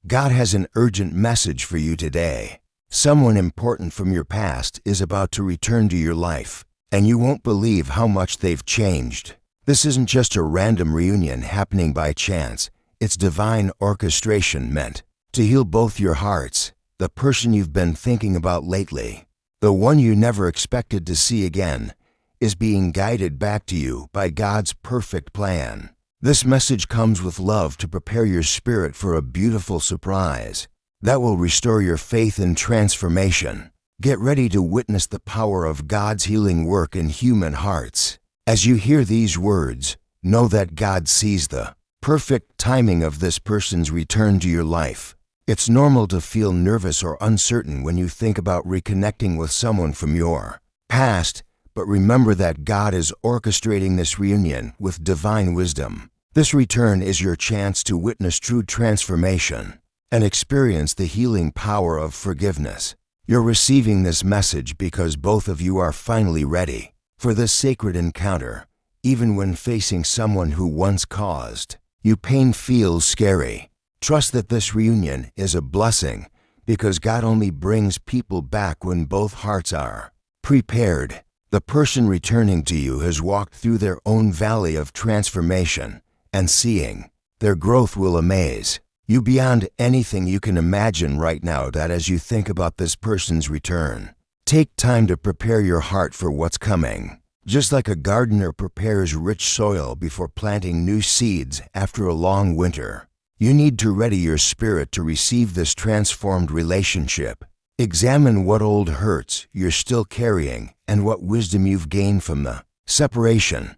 God has an urgent message for you today. Someone important from your past is about to return to your life, and you won't believe how much they've changed. This isn't just a random reunion happening by chance. It's divine orchestration meant to heal both your hearts, the person you've been thinking about lately, the one you never expected to see again, is being guided back to you by God's perfect plan. This message comes with love to prepare your spirit for a beautiful surprise that will restore your faith in transformation. Get ready to witness the power of God's healing work in human hearts. As you hear these words, know that God sees the perfect timing of this person's return to your life. It's normal to feel nervous or uncertain when you think about reconnecting with someone from your past, but remember that God is orchestrating this reunion with divine wisdom. This return is your chance to witness true transformation and experience the healing power of forgiveness. You're receiving this message because both of you are finally ready for this sacred encounter, even when facing someone who once caused you pain feels scary. Trust that this reunion is a blessing because God only brings people back when both hearts are prepared. The person returning to you has walked through their own valley of transformation, and seeing their growth will amaze you beyond anything you can imagine right now. That as you think about this person's return, take time to prepare your heart for what's coming. Just like a gardener prepares rich soil before planting new seeds after a long winter, you need to ready your spirit to receive this transformed relationship. Examine what old hurts you're still carrying and what wisdom you've gained from the separation.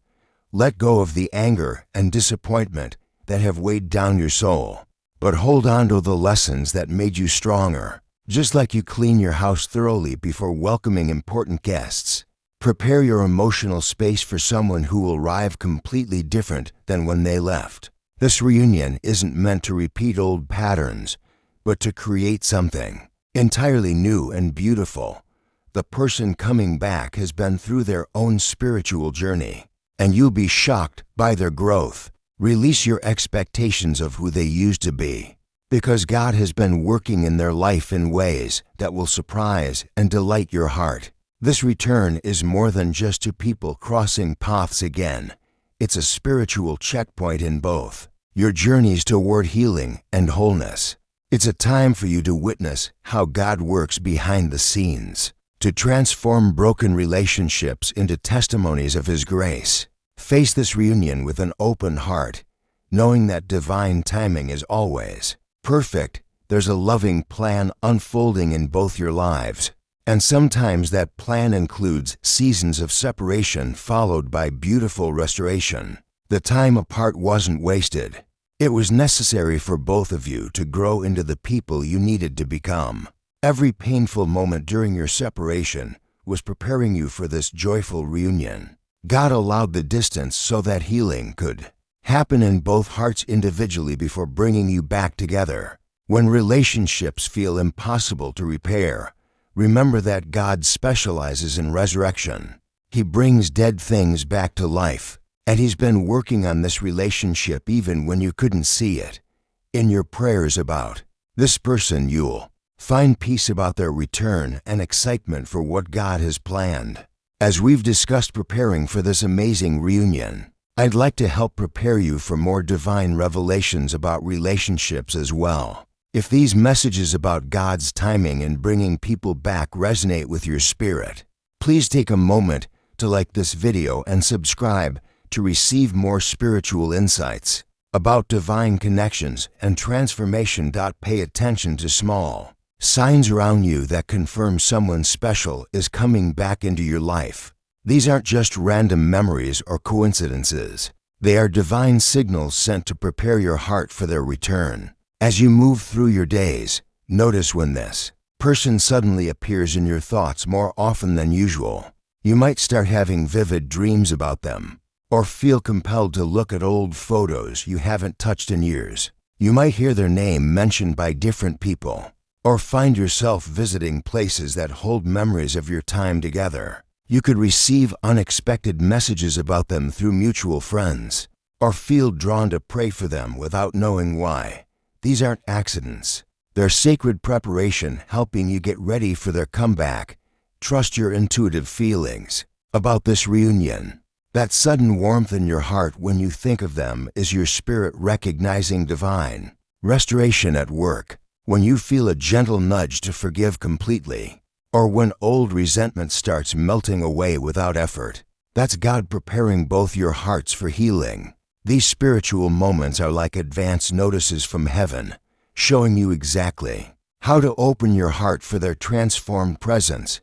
Let go of the anger and disappointment that have weighed down your soul, but hold on to the lessons that made you stronger. Just like you clean your house thoroughly before welcoming important guests, prepare your emotional space for someone who will arrive completely different than when they left. This reunion isn't meant to repeat old patterns, but to create something entirely new and beautiful. The person coming back has been through their own spiritual journey, and you'll be shocked by their growth. Release your expectations of who they used to be, because God has been working in their life in ways that will surprise and delight your heart. This return is more than just two people crossing paths again. It's a spiritual checkpoint in both your journeys toward healing and wholeness. It's a time for you to witness how God works behind the scenes to transform broken relationships into testimonies of His grace. Face this reunion with an open heart, knowing that divine timing is always perfect. There's a loving plan unfolding in both your lives, and sometimes that plan includes seasons of separation followed by beautiful restoration. The time apart wasn't wasted. It was necessary for both of you to grow into the people you needed to become. Every painful moment during your separation was preparing you for this joyful reunion. God allowed the distance so that healing could happen in both hearts individually before bringing you back together. When relationships feel impossible to repair, remember that God specializes in resurrection. He brings dead things back to life, and He's been working on this relationship even when you couldn't see it. In your prayers about this person, you'll find peace about their return and excitement for what God has planned. As we've discussed preparing for this amazing reunion, I'd like to help prepare you for more divine revelations about relationships as well. If these messages about God's timing and bringing people back resonate with your spirit, please take a moment to like this video and subscribe to receive more spiritual insights about divine connections and transformation. Pay attention to small signs around you that confirm someone special is coming back into your life. These aren't just random memories or coincidences. They are divine signals sent to prepare your heart for their return. As you move through your days, notice when this person suddenly appears in your thoughts more often than usual. You might start having vivid dreams about them, or feel compelled to look at old photos you haven't touched in years. You might hear their name mentioned by different people, or find yourself visiting places that hold memories of your time together. You could receive unexpected messages about them through mutual friends, or feel drawn to pray for them without knowing why. These aren't accidents. They're sacred preparation helping you get ready for their comeback. Trust your intuitive feelings about this reunion. That sudden warmth in your heart when you think of them is your spirit recognizing divine restoration at work. When you feel a gentle nudge to forgive completely, or when old resentment starts melting away without effort, that's God preparing both your hearts for healing. These spiritual moments are like advance notices from heaven, showing you exactly how to open your heart for their transformed presence.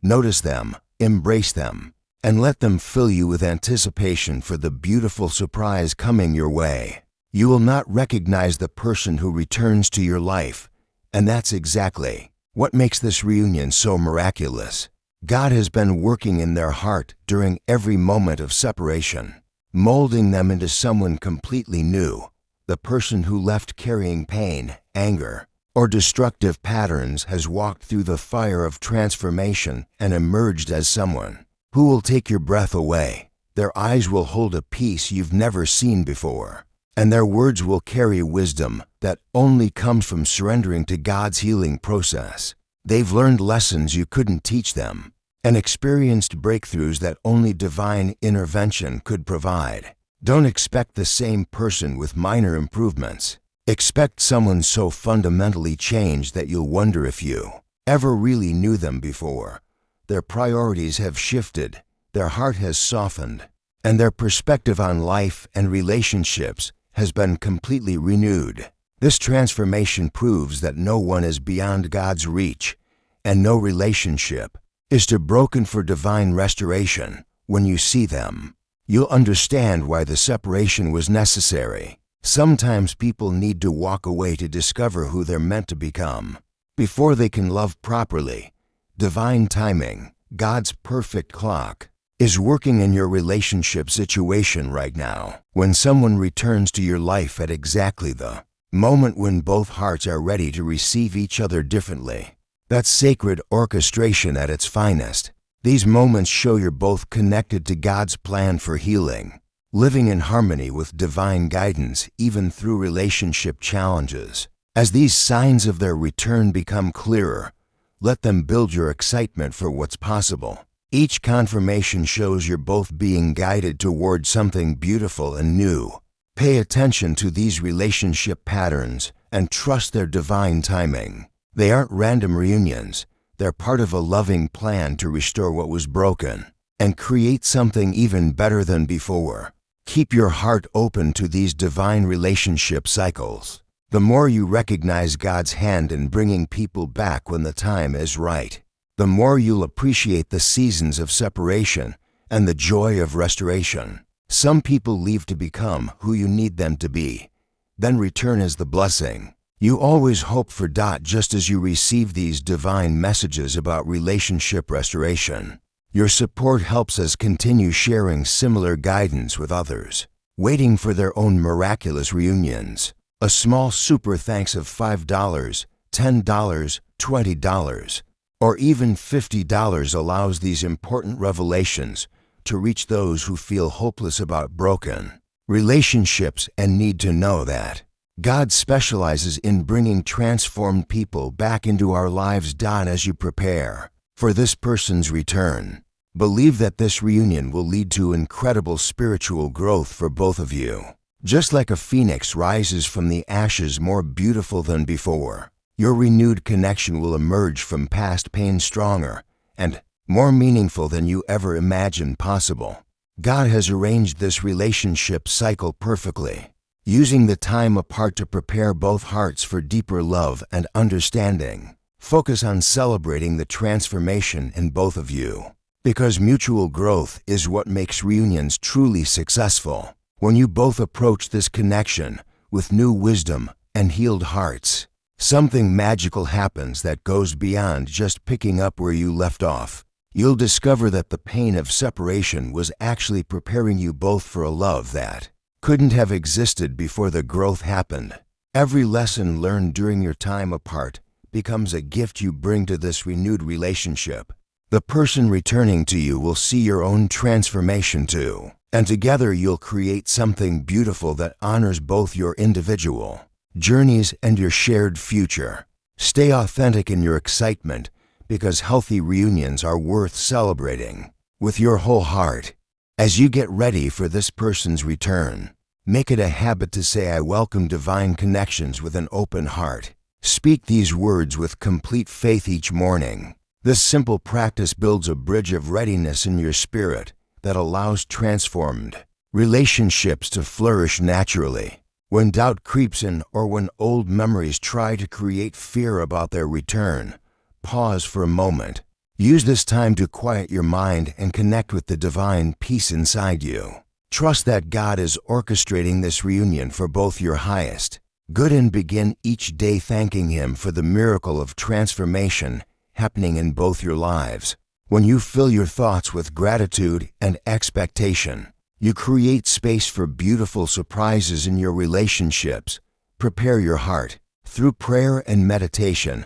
Notice them, embrace them, and let them fill you with anticipation for the beautiful surprise coming your way. You will not recognize the person who returns to your life, and that's exactly what makes this reunion so miraculous. God has been working in their heart during every moment of separation, molding them into someone completely new. The person who left carrying pain, anger, or destructive patterns has walked through the fire of transformation and emerged as someone who will take your breath away. Their eyes will hold a peace you've never seen before, and their words will carry wisdom that only comes from surrendering to God's healing process. They've learned lessons you couldn't teach them, and experienced breakthroughs that only divine intervention could provide. Don't expect the same person with minor improvements. Expect someone so fundamentally changed that you'll wonder if you ever really knew them before. Their priorities have shifted, their heart has softened, and their perspective on life and relationships has been completely renewed. This transformation proves that no one is beyond God's reach, and no relationship is too broken for divine restoration. When you see them, you'll understand why the separation was necessary. Sometimes people need to walk away to discover who they're meant to become before they can love properly. Divine timing, God's perfect clock, is working in your relationship situation right now. When someone returns to your life at exactly the moment when both hearts are ready to receive each other differently, that's sacred orchestration at its finest. These moments show you're both connected to God's plan for healing, living in harmony with divine guidance even through relationship challenges. As these signs of their return become clearer, let them build your excitement for what's possible. Each confirmation shows you're both being guided toward something beautiful and new. Pay attention to these relationship patterns and trust their divine timing. They aren't random reunions. They're part of a loving plan to restore what was broken and create something even better than before. Keep your heart open to these divine relationship cycles. The more you recognize God's hand in bringing people back when the time is right, the more you'll appreciate the seasons of separation and the joy of restoration. Some people leave to become who you need them to be, then return as the blessing you always hope for. Just as you receive these divine messages about relationship restoration, your support helps us continue sharing similar guidance with others, waiting for their own miraculous reunions. A small super thanks of $5, $10, $20, or even $50 allows these important revelations to reach those who feel hopeless about broken relationships and need to know that God specializes in bringing transformed people back into our lives. As you prepare for this person's return, believe that this reunion will lead to incredible spiritual growth for both of you. Just like a phoenix rises from the ashes more beautiful than before, your renewed connection will emerge from past pain stronger and more meaningful than you ever imagined possible. God has arranged this relationship cycle perfectly, using the time apart to prepare both hearts for deeper love and understanding. Focus on celebrating the transformation in both of you, because mutual growth is what makes reunions truly successful. When you both approach this connection with new wisdom and healed hearts, something magical happens that goes beyond just picking up where you left off. You'll discover that the pain of separation was actually preparing you both for a love that couldn't have existed before the growth happened. Every lesson learned during your time apart becomes a gift you bring to this renewed relationship. The person returning to you will see your own transformation too, and together you'll create something beautiful that honors both your individual journeys, and your shared future. Stay authentic in your excitement, because healthy reunions are worth celebrating with your whole heart. As you get ready for this person's return, make it a habit to say, "I welcome divine connections," with an open heart. Speak these words with complete faith each morning. This simple practice builds a bridge of readiness in your spirit that allows transformed relationships to flourish naturally. When doubt creeps in, or when old memories try to create fear about their return, pause for a moment. Use this time to quiet your mind and connect with the divine peace inside you. Trust that God is orchestrating this reunion for both your highest good, and begin each day thanking Him for the miracle of transformation happening in both your lives. When you fill your thoughts with gratitude and expectation, you create space for beautiful surprises in your relationships. Prepare your heart through prayer and meditation,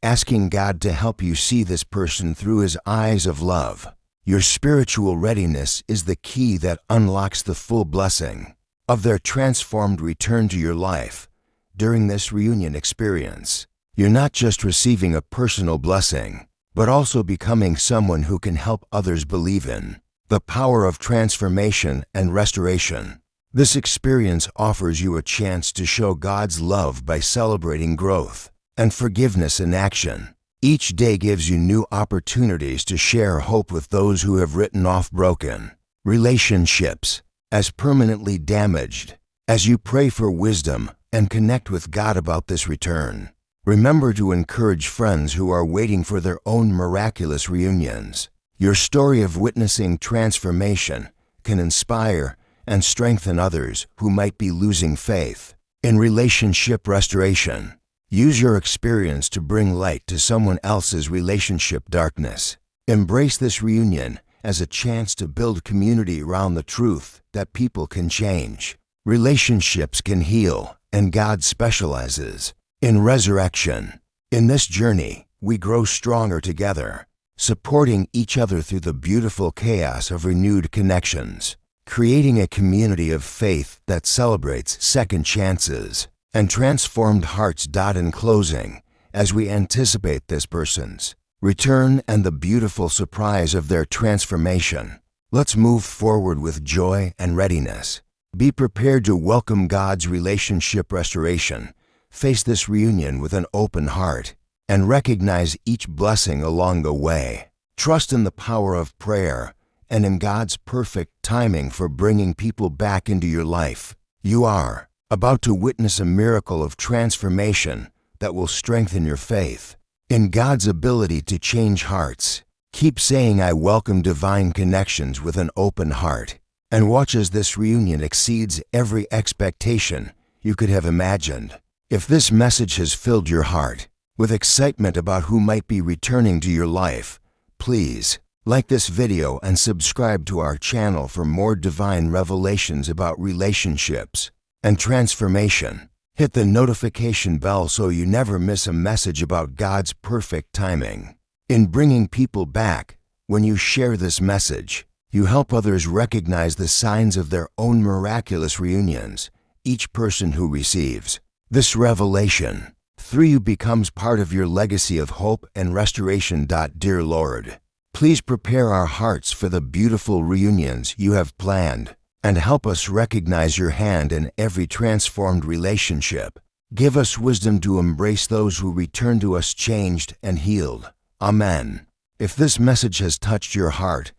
asking God to help you see this person through His eyes of love. Your spiritual readiness is the key that unlocks the full blessing of their transformed return to your life. During this reunion experience, you're not just receiving a personal blessing, but also becoming someone who can help others believe in the power of transformation and restoration. This experience offers you a chance to show God's love by celebrating growth and forgiveness in action. Each day gives you new opportunities to share hope with those who have written off broken relationships as permanently damaged. As you pray for wisdom and connect with God about this return, remember to encourage friends who are waiting for their own miraculous reunions. Your story of witnessing transformation can inspire and strengthen others who might be losing faith in relationship restoration. Use your experience to bring light to someone else's relationship darkness. Embrace this reunion as a chance to build community around the truth that people can change, relationships can heal, and God specializes in resurrection. In this journey, we grow stronger together, supporting each other through the beautiful chaos of renewed connections, creating a community of faith that celebrates second chances and transformed hearts. In closing, as we anticipate this person's return and the beautiful surprise of their transformation, let's move forward with joy and readiness. Be prepared to welcome God's relationship restoration. Face this reunion with an open heart and recognize each blessing along the way. Trust in the power of prayer and in God's perfect timing for bringing people back into your life. You are about to witness a miracle of transformation that will strengthen your faith in God's ability to change hearts. Keep saying, "I welcome divine connections," with an open heart, and watch as this reunion exceeds every expectation you could have imagined. If this message has filled your heart with excitement about who might be returning to your life, please like this video and subscribe to our channel for more divine revelations about relationships and transformation. Hit the notification bell so you never miss a message about God's perfect timing in bringing people back. When you share this message, you help others recognize the signs of their own miraculous reunions. Each person who receives this revelation through you becomes part of your legacy of hope and restoration. Dear Lord, please prepare our hearts for the beautiful reunions you have planned, and help us recognize your hand in every transformed relationship. Give us wisdom to embrace those who return to us changed and healed. Amen. If this message has touched your heart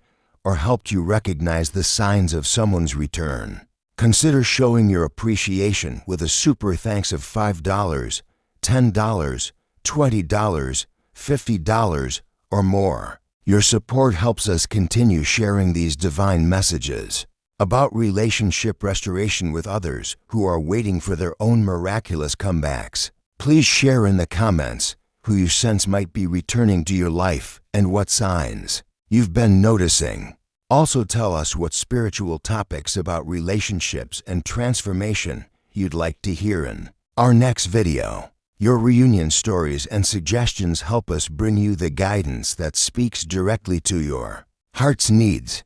or helped you recognize the signs of someone's return, consider showing your appreciation with a super thanks of $5, $10, $20, $50, or more. Your support helps us continue sharing these divine messages about relationship restoration with others who are waiting for their own miraculous comebacks. Please share in the comments who you sense might be returning to your life and what signs you've been noticing. Also tell us what spiritual topics about relationships and transformation you'd like to hear in our next video. Your reunion stories and suggestions help us bring you the guidance that speaks directly to your heart's needs.